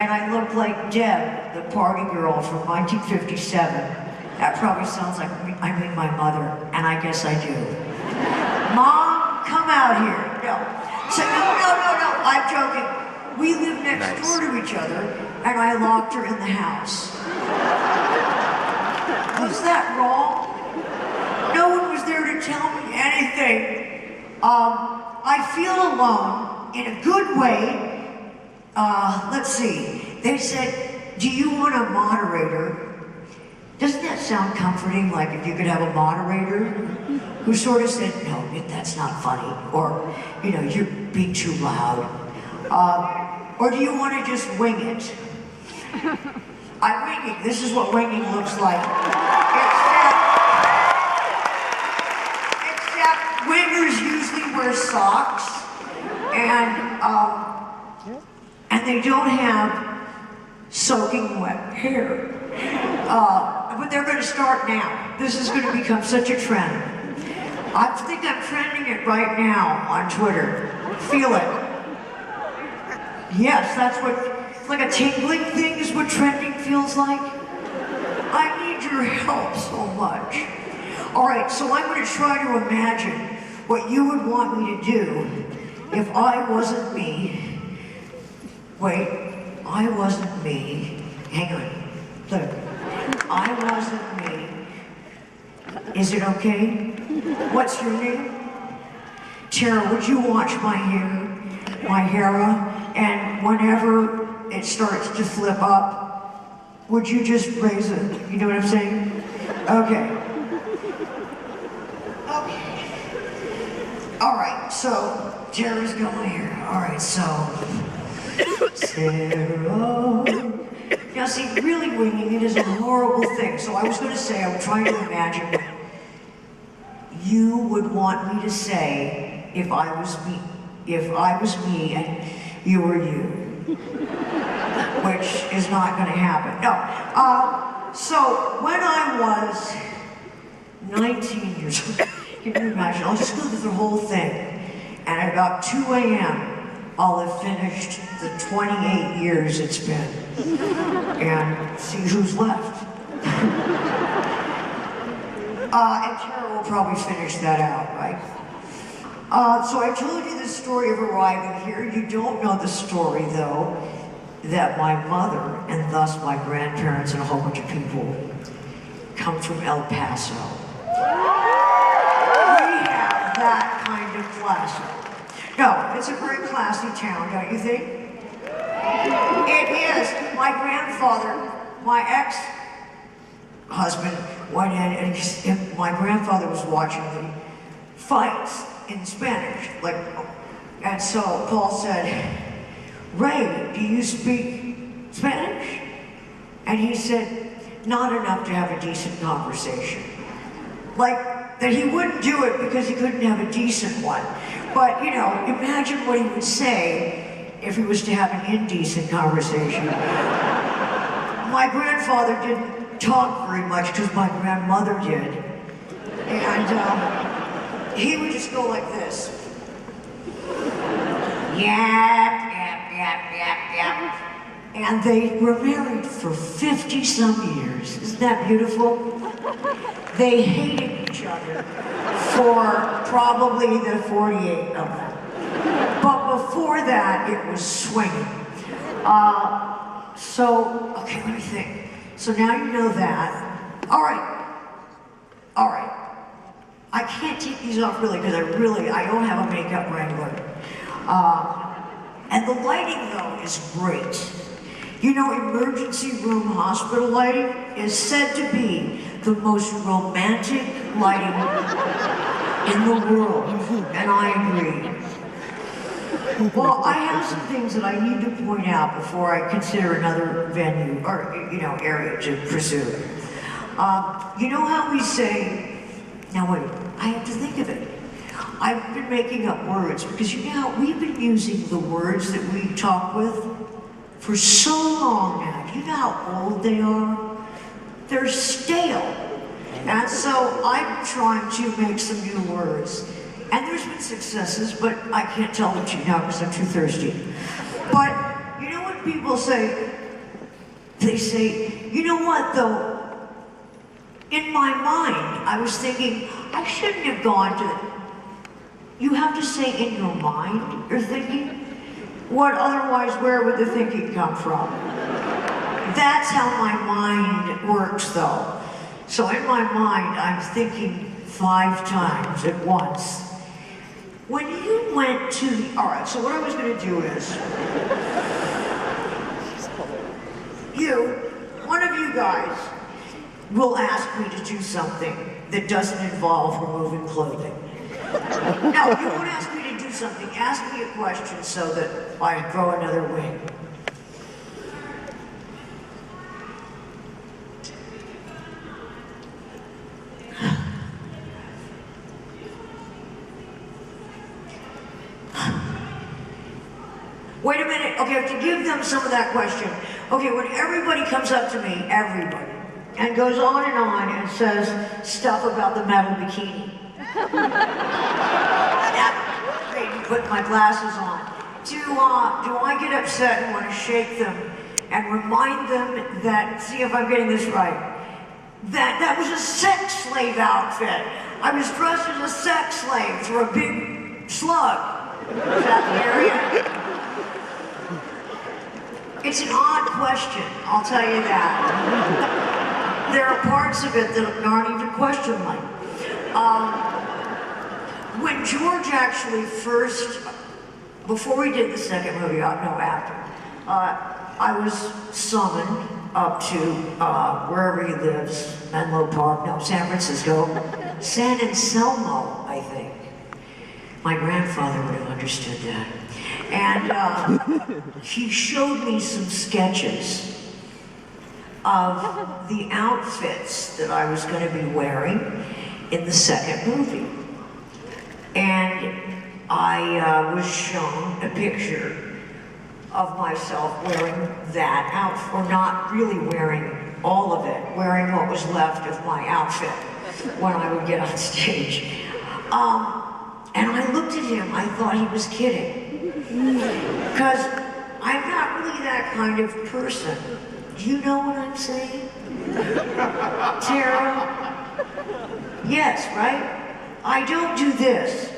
And I looked like Deb, the party girl from 1957. That probably sounds like I mean my mother, and I guess I do. Mom, come out here. No. So, no, I'm joking. We live next door to each other, and I locked her in the house. Was that wrong? No one was there to tell me anything. I feel alone in a good way. Let's see. They said, do you want a moderator? Doesn't that sound comforting, like if you could have a moderator who sort of said, no, that's not funny, or, you know, you're being too loud. Or do you want to just wing it? I'm winging. This is what winging looks like. Except wingers usually wear socks, and they don't have soaking wet hair. But they're going to start now. This is going to become such a trend. I think I'm trending it right now on Twitter. Feel it. Yes, that's what, like a tingling thing is what trending feels like. I need your help so much. All right, so I'm going to try to imagine what you would want me to do if I wasn't me. Wait, I wasn't me. Hang on. Look, I wasn't me. Is it okay? What's your name? Tara, would you watch my hair, and whenever it starts to flip up, would you just raise it? You know what I'm saying? Okay. Okay. All right, so Tara's got my hair. All right, so Sarah. Now see, really winging it is a horrible thing. So I was going to say, I'm trying to imagine what you would want me to say if I was me and you were you. Which is not going to happen. No. So when I was 19 years old, can you imagine? I'll just go through the whole thing. And at about 2 a.m., I'll have finished the 28 years it's been. And see who's left. And Tara will probably finish that out, right? So I told you the story of arriving here. You don't know the story, though, that my mother, and thus my grandparents and a whole bunch of people, come from El Paso. We have that kind of class. No, it's a very classy town, don't you think? It is. My grandfather, my ex-husband, went in and my grandfather was watching the fights in Spanish. And so Paul said, Ray, do you speak Spanish? And he said, not enough to have a decent conversation. Like, that he wouldn't do it because he couldn't have a decent one. But, you know, imagine what he would say if he was to have an indecent conversation. My grandfather didn't talk very much because my grandmother did. And he would just go like this. Yap. And they were married for 50-some years. Isn't that beautiful? They hated each other for probably the 48 of them. But before that, it was swinging. Okay, let me think. So now you know that. All right. I can't take these off really because I don't have a makeup wrangler. And the lighting, though, is great. You know, emergency room hospital lighting is said to be the most romantic lighting in the world, and I agree. Well, I have some things that I need to point out before I consider another venue, or, you know, area to pursue. You know how we say, now wait, I have to think of it. I've been making up words, because you know, we've been using the words that we talk with for so long now. You know how old they are? They're stale. And so I'm trying to make some new words. And there's been successes, but I can't tell them to you now because I'm too thirsty. But you know what people say, they say, you know what though? In my mind, I was thinking, I shouldn't have gone to. You have to say in your mind, you're thinking? What otherwise, where would the thinking come from? That's how my mind works though. So in my mind, I'm thinking 5 times at once. When you went to the, all right, so what I was gonna do is, one of you guys will ask me to do something that doesn't involve removing clothing. No, you won't ask me to do something. Ask me a question so that I grow another wing. Wait a minute. Okay, I have to give them some of that question. Okay, when everybody comes up to me, everybody, and goes on and says stuff about the metal bikini. That made me put my glasses on. Do I get upset and want to shake them and remind them that, see if I'm getting this right, that was a sex slave outfit. I was dressed as a sex slave through a big slug. Is that the area? It's an odd question, I'll tell you that. There are parts of it that aren't even questionable. When George actually first, before we did the second movie, after, I was summoned up to wherever he lives, Menlo Park, no, San Francisco, San Anselmo, I think. My grandfather would have understood that. And he showed me some sketches of the outfits that I was going to be wearing in the second movie. And I was shown a picture of myself wearing that outfit, or not really wearing all of it, wearing what was left of my outfit when I would get on stage. And I looked at him, I thought he was kidding. Because I'm not really that kind of person. Do you know what I'm saying? Tara? Yes, right? I don't do this.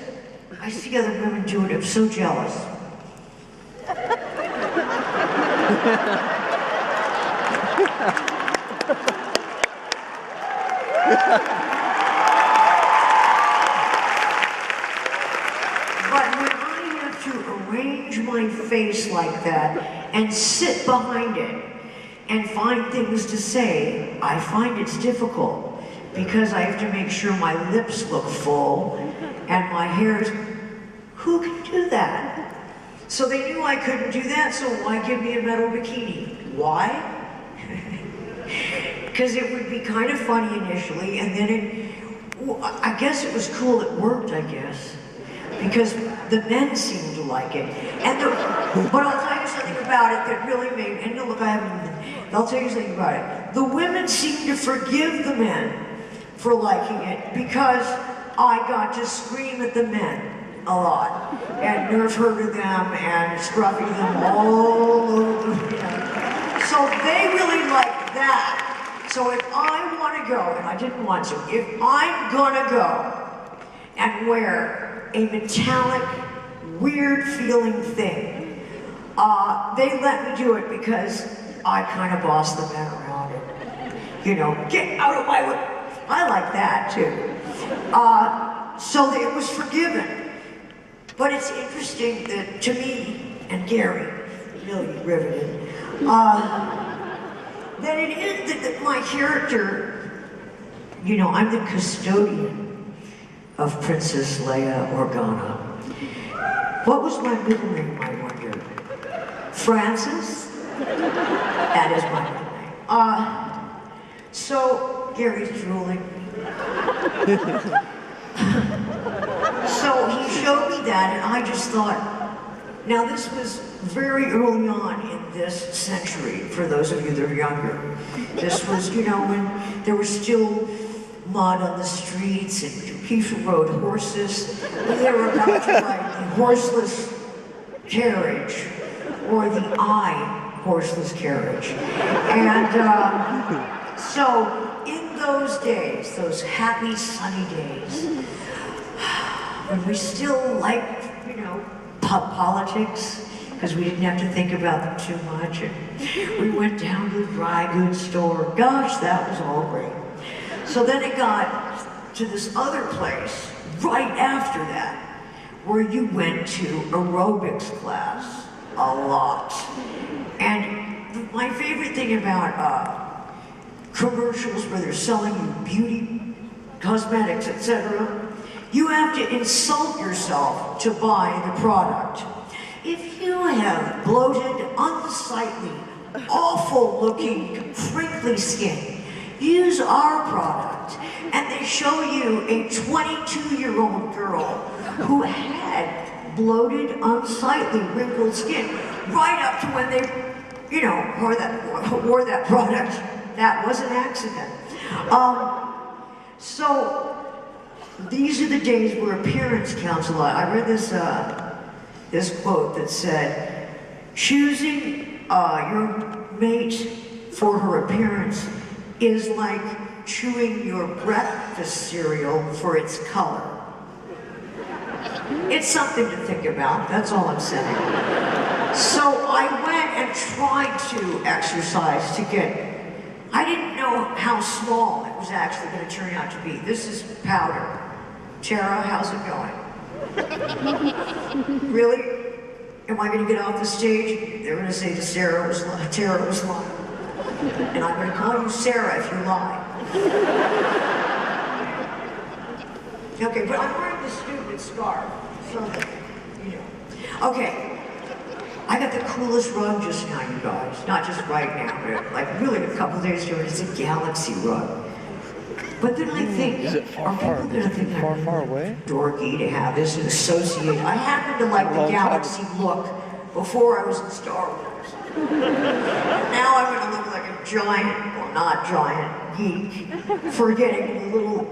I see other women do it, I'm so jealous. Arrange my face like that and sit behind it and find things to say, I find it's difficult because I have to make sure my lips look full and my hair is, who can do that? So they knew I couldn't do that, so why give me a metal bikini? Why? Because it would be kind of funny initially, and then I guess it was cool, it worked, I guess. Because the men seemed to like it. But I'll tell you something about it that really made, and look, I haven't, I'll tell you something about it. The women seemed to forgive the men for liking it because I got to scream at the men a lot and nerve herder them and scruffy them all over. So they really liked that. So if I want to go, and I didn't want to, if I'm gonna go and wear a metallic, weird feeling thing, they let me do it because I kind of boss the men around it. You know, get out of my way. I like that too. So it was forgiven. But it's interesting that to me, and Gary, really riveted, that it is that my character, you know, I'm the custodian of Princess Leia Organa. What was my middle name, I wonder? Francis? That is my middle name. So, Gary's drooling. So he showed me that, and I just thought, now this was very early on in this century, for those of you that are younger. This was, you know, when there was still mud on the streets, and people rode horses. They were about to ride the horseless carriage, or the eye horseless carriage. And so in those days, those happy sunny days, when we still liked, you know, politics, because we didn't have to think about them too much, and we went down to the dry goods store. Gosh, that was all great. So then it got to this other place right after that, where you went to aerobics class a lot. And my favorite thing about commercials where they're selling you beauty, cosmetics, etc., you have to insult yourself to buy the product. If you have bloated, unsightly, awful-looking, crinkly skin, use our product. And they show you a 22-year-old girl who had bloated, unsightly, wrinkled skin right up to when they, you know, wore that product. That was an accident. So these are the days where appearance counts a lot. I read this quote that said, choosing your mate for her appearance is like chewing your breakfast cereal for its color. It's something to think about, that's all I'm saying. So I went and tried to exercise to get, I didn't know how small it was actually going to turn out to be. This is powder. Tara, how's it going? Really? Am I going to get off the stage? They're going to say that Tara was lying. And I'm going to call you Sarah if you lie. Okay, but I'm wearing this stupid scarf, so that, you know. Okay, I got the coolest rug just now, you guys. Not just right now, but like really a couple days ago. It's a galaxy rug. But then I think, are people going to think I'm really dorky to have this and associate? I happen to like the galaxy look before I was in Star Wars. Now I'm going to look like a giant, well not giant, geek, for getting the little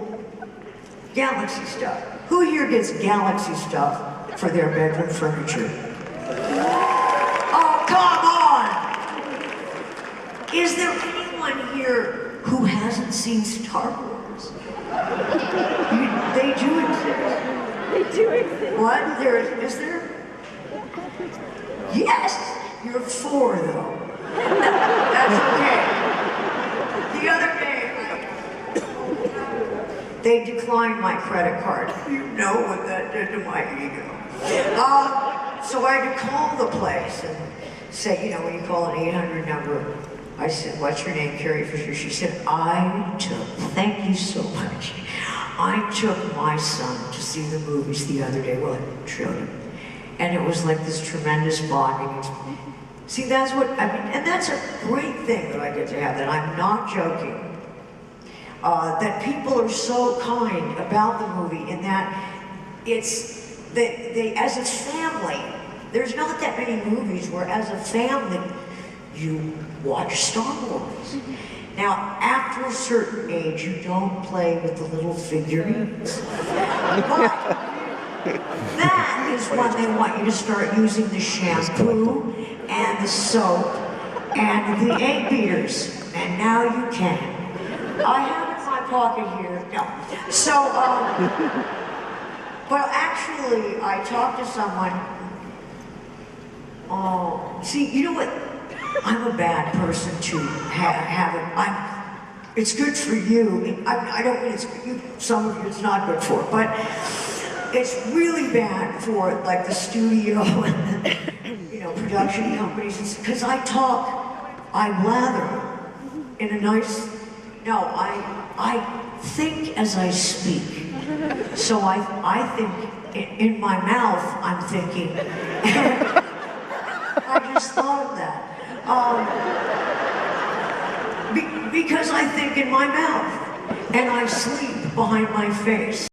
galaxy stuff. Who here gets galaxy stuff for their bedroom furniture? Oh, come on! Is there anyone here who hasn't seen Star Wars? They do exist. They do exist. What? Is there? Yes! You're 4, though. That's okay. The other day, they declined my credit card. You know what that did to my ego. So I had to call the place and say, you know, when you call an 800 number, I said, what's your name, Carrie Fisher? She said, thank you so much. I took my son to see the movies the other day. Well, I showed him. And it was like this tremendous bonding. See, that's what, I mean, and that's a great thing that I get to have, that I'm not joking. That people are so kind about the movie in that they as a family, there's not that many movies where as a family, you watch Star Wars. Now, after a certain age, you don't play with the little figurines. But that is when they want you to start using the shampoo and the soap and the egg beaters. And now you can. I have it in my pocket here. No. So, but actually, I talked to someone. Oh, see, you know what? I'm a bad person to have it. It's good for you. I don't mean it's for you. Some of you it's not good for, but it's really bad for like the studio and the, you know, production companies, because I blather in a nice. No, I think as I speak. So I think in my mouth I'm thinking. I just thought of that. Because I think in my mouth, and I sleep behind my face.